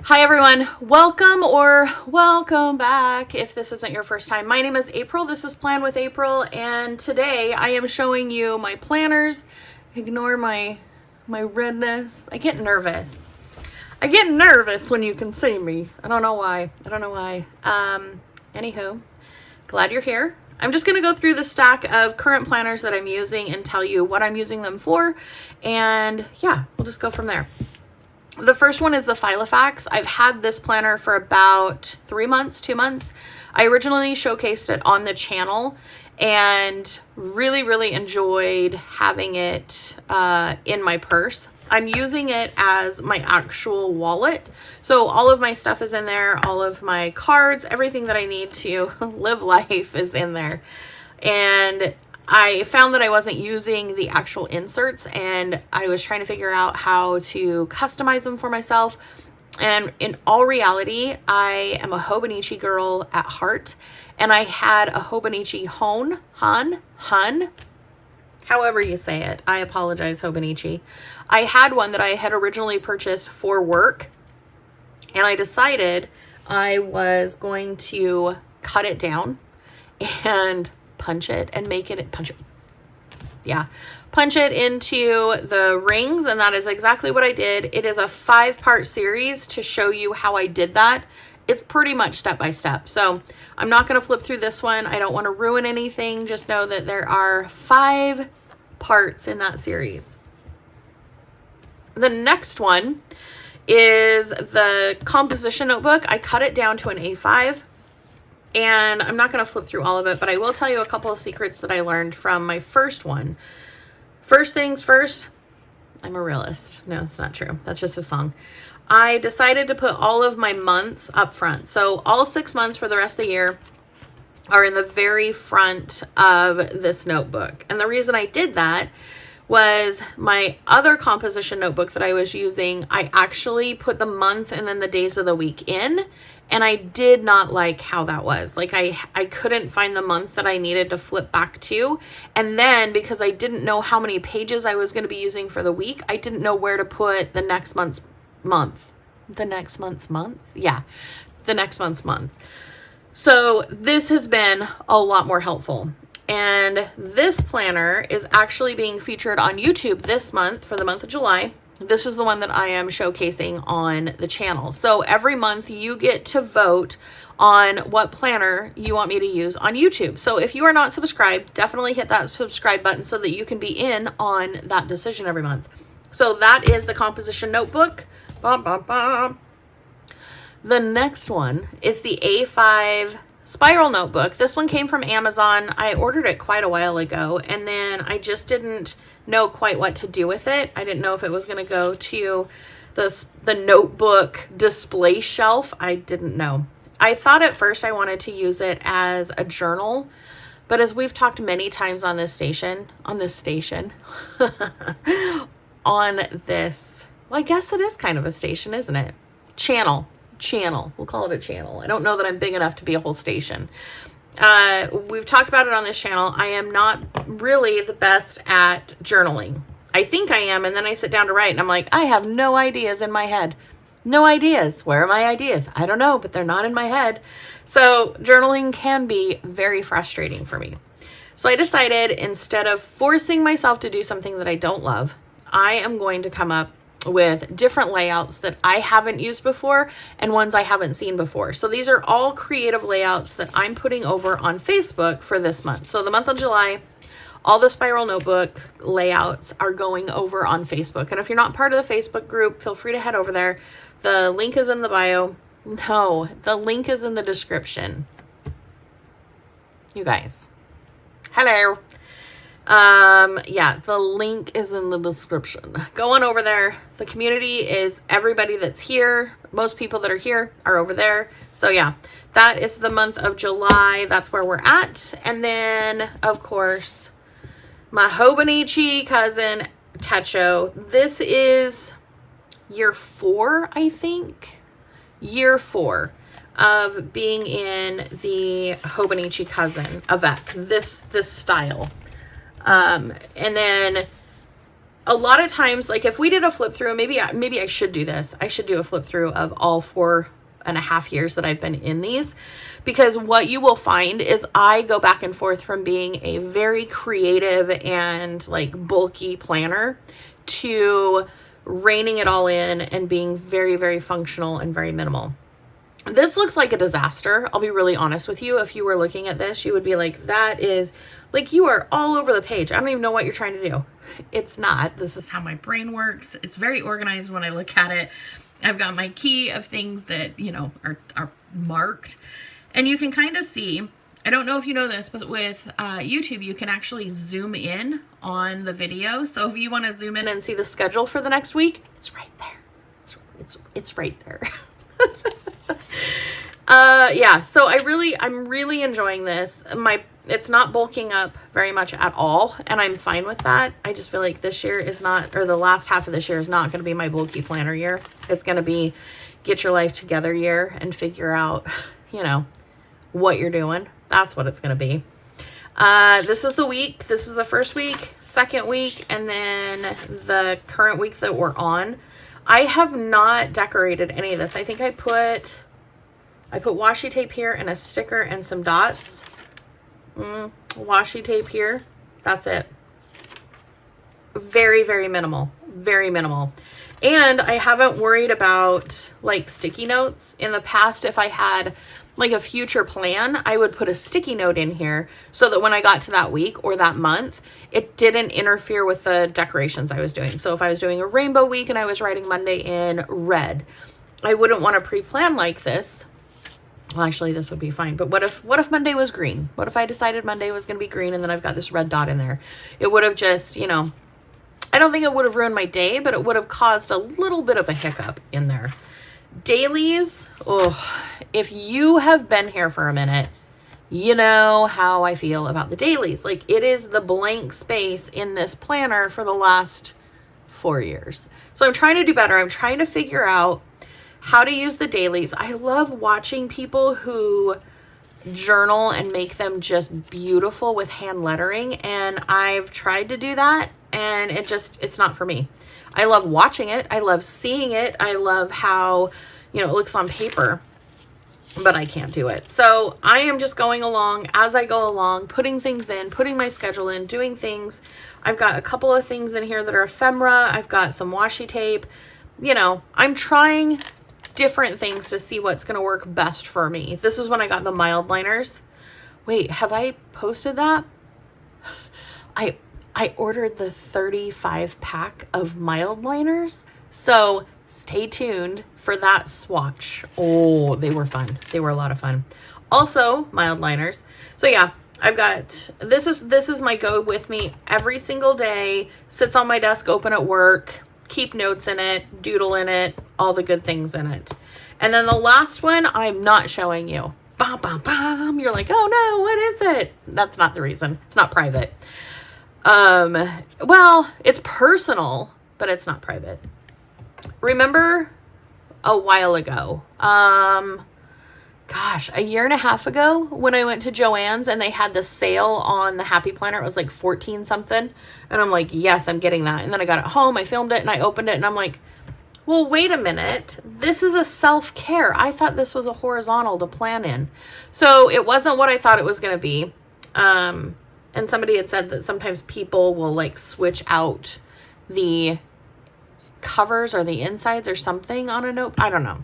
Hi everyone, welcome back if this isn't your first time. My name is April, this is Plan with April, and today I am showing you my planners. Ignore my redness. I get nervous when you can see me. I don't know why. Anywho, glad you're here. I'm just going to go through the stack of current planners that I'm using and tell you what I'm using them for, and yeah, we'll just go from there. The first one is the Filofax. I've had this planner for about 2 months. I originally showcased it on the channel and really enjoyed having it in my purse. I'm using it as my actual wallet. So all of my stuff is in there, all of my cards, everything that I need to live life is in there. And I found that I wasn't using the actual inserts, and I was trying to figure out how to customize them for myself. And in all reality, I am a Hobonichi girl at heart, and I had a Hobonichi Hun, however you say it. I apologize, Hobonichi. I had one that I had originally purchased for work, and I decided I was going to cut it down and punch it into the rings, and that is exactly what I did. It is a 5-part series to show you how I did that. It's pretty much step by step, so I'm not going to flip through this one. I don't want to ruin anything. Just know that there are 5 parts in that series. The next one is the composition notebook. I cut it down to an A5. And I'm not going to flip through all of it, but I will tell you a couple of secrets that I learned from my first one. First things first, I'm a realist. No, it's not true. That's just a song. I decided to put all of my months up front. So all 6 months for the rest of the year are in the very front of this notebook. And the reason I did that was my other composition notebook that I was using, I actually put the month and then the days of the week in, and I did not like how that was. Like I couldn't find the month that I needed to flip back to. And then because I didn't know how many pages I was going to be using for the week, I didn't know where to put the next month's month. The next month's month? Yeah, the next month's month. So this has been a lot more helpful. And this planner is actually being featured on YouTube this month for the month of July. This is the one that I am showcasing on the channel. So every month you get to vote on what planner you want me to use on YouTube. So if you are not subscribed, definitely hit that subscribe button so that you can be in on that decision every month. So that is the composition notebook. The next one is the A5 spiral notebook. This one came from Amazon. I ordered it quite a while ago, and then I just didn't know quite what to do with it. I didn't know if it was going to go to the notebook display shelf. I didn't know. I thought at first I wanted to use it as a journal, but as we've talked many times on this well, I guess it is kind of a station, isn't it? Channel. We'll call it a channel. I don't know that I'm big enough to be a whole station. We've talked about it on this channel. I am not really the best at journaling. I think I am, and then I sit down to write, and I'm like, I have no ideas in my head. No ideas. Where are my ideas? I don't know, but they're not in my head. So journaling can be very frustrating for me. So I decided, instead of forcing myself to do something that I don't love, I am going to come up with different layouts that I haven't used before and ones I haven't seen before. So these are all creative layouts that I'm putting over on Facebook for this month. So the month of July, all the spiral notebook layouts are going over on Facebook. And if you're not part of the Facebook group, feel free to head over there. The link is in the bio. No, the link is in the description. You guys. Hello. Yeah, the link is in the description. Go on over there. The community is everybody that's here. Most people that are here are over there. So yeah, that is the month of July. That's where we're at. And then, of course, my Hobonichi cousin, Techo. This is year 4, I think. Year 4 of being in the Hobonichi cousin, Avec, this style. And then a lot of times, like if we did a flip through, maybe I should do this. I should do a flip through of all 4.5 years that I've been in these, because what you will find is I go back and forth from being a very creative and like bulky planner to reining it all in and being very, very functional and very minimal. This looks like a disaster. I'll be really honest with you. If you were looking at this, you would be like, that is like, you are all over the page. I don't even know what you're trying to do. It's not. This is how my brain works. It's very organized when I look at it. I've got my key of things that, you know, are marked, and you can kind of see, I don't know if you know this, but with YouTube, you can actually zoom in on the video. So if you want to zoom in and see the schedule for the next week, it's right there. It's right there. Yeah, so I'm really enjoying this. It's not bulking up very much at all, and I'm fine with that. I just feel like this year is not, or the last half of this year is not going to be my bulky planner year. It's going to be get your life together year and figure out, you know, what you're doing. That's what it's going to be. This is the week. This is the first week, second week, and then the current week that we're on. I have not decorated any of this. I think I put washi tape here and a sticker and some dots. Washi tape here. That's it. Very, very minimal. Very minimal. And I haven't worried about like sticky notes. In the past, if I had like a future plan, I would put a sticky note in here so that when I got to that week or that month, it didn't interfere with the decorations I was doing. So if I was doing a rainbow week and I was writing Monday in red, I wouldn't want to pre-plan like this. Well, actually, this would be fine. But what if Monday was green? What if I decided Monday was going to be green and then I've got this red dot in there? It would have just, you know, I don't think it would have ruined my day, but it would have caused a little bit of a hiccup in there. Dailies, oh, if you have been here for a minute, you know how I feel about the dailies. Like, it is the blank space in this planner for the last 4 years. So I'm trying to do better. I'm trying to figure out how to use the dailies. I love watching people who journal and make them just beautiful with hand lettering, and I've tried to do that, and it's not for me. I love watching it. I love seeing it. I love how, you know, it looks on paper, but I can't do it. So I am just going along as I go along, putting things in, putting my schedule in, doing things. I've got a couple of things in here that are ephemera. I've got some washi tape. You know, I'm trying different things to see what's going to work best for me. This is when I got the mild liners. Wait, have I posted that? I ordered the 35 pack of mild liners. So stay tuned for that swatch. Oh, they were fun. They were a lot of fun. Also, mild liners. So yeah, I've got, this is my go with me every single day. Sits on my desk, open at work, keep notes in it, doodle in it, all the good things in it. And then the last one, I'm not showing you. Bam, bam, bam. You're like, oh no, what is it? That's not the reason. It's not private. Well, it's personal, but it's not private. Remember a while ago, gosh, a year and a half ago when I went to Joann's and they had the sale on the Happy Planner. It was like 14 something. And I'm like, yes, I'm getting that. And then I got it home, I filmed it and I opened it and I'm like, well, wait a minute. This is a self-care. I thought this was a horizontal to plan in. So it wasn't what I thought it was going to be. And somebody had said that sometimes people will like switch out the covers or the insides or something on a note. I don't know.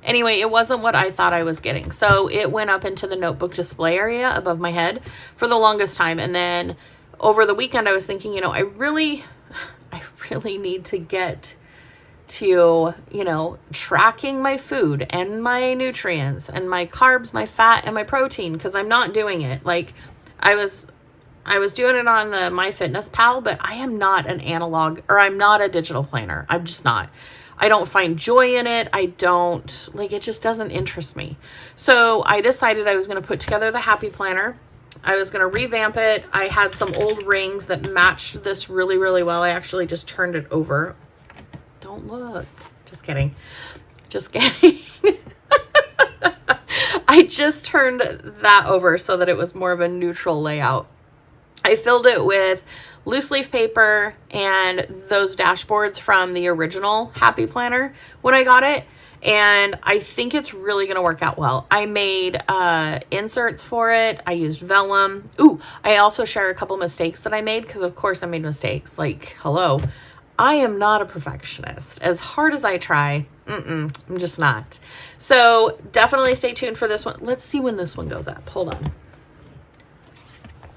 Anyway, it wasn't what I thought I was getting. So it went up into the notebook display area above my head for the longest time. And then over the weekend, I was thinking, you know, I really need to get to, you know, tracking my food and my nutrients and my carbs, my fat, and my protein, because I'm not doing it. Like I was doing it on the MyFitnessPal, but I am not an analog, or I'm not a digital planner. I'm just not. I don't find joy in it. I don't, like, it just doesn't interest me. So I decided I was going to put together the Happy Planner. I was going to revamp it. I had some old rings that matched this really, really well. I actually just turned it over. Don't look. Just kidding. Just kidding. I just turned that over so that it was more of a neutral layout. I filled it with loose leaf paper and those dashboards from the original Happy Planner when I got it. And I think it's really going to work out well. I made inserts for it. I used vellum. Ooh, I also share a couple mistakes that I made because, of course, I made mistakes. Like, hello. I am not a perfectionist. As hard as I try, I'm just not. So definitely stay tuned for this one. Let's see when this one goes up. Hold on.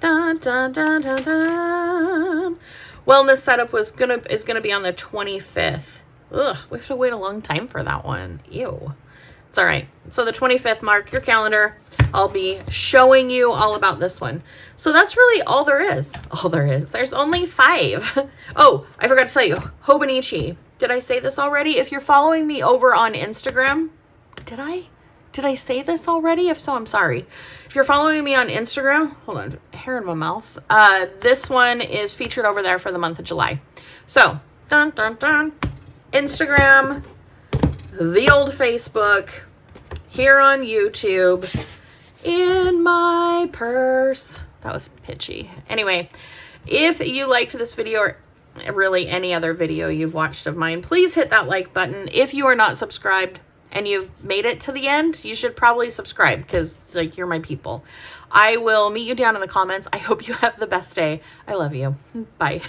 Dun, dun, dun, dun, dun. Wellness setup is gonna be on the 25th. Ugh, we have to wait a long time for that one. Ew. It's all right. So the 25th, mark your calendar. I'll be showing you all about this one. So that's really all there is. All there is. There's only 5. Oh, I forgot to tell you. Hobonichi. Did I say this already? If you're following me over on Instagram, did I say this already? If so, I'm sorry. If you're following me on Instagram, hold on, hair in my mouth. This one is featured over there for the month of July. So, dun, dun, dun. Instagram, the old Facebook, here on YouTube, in my purse. That was pitchy. Anyway, if you liked this video or really any other video you've watched of mine, please hit that like button. If you are not subscribed and you've made it to the end, you should probably subscribe because, like, you're my people. I will meet you down in the comments. I hope you have the best day. I love you. Bye.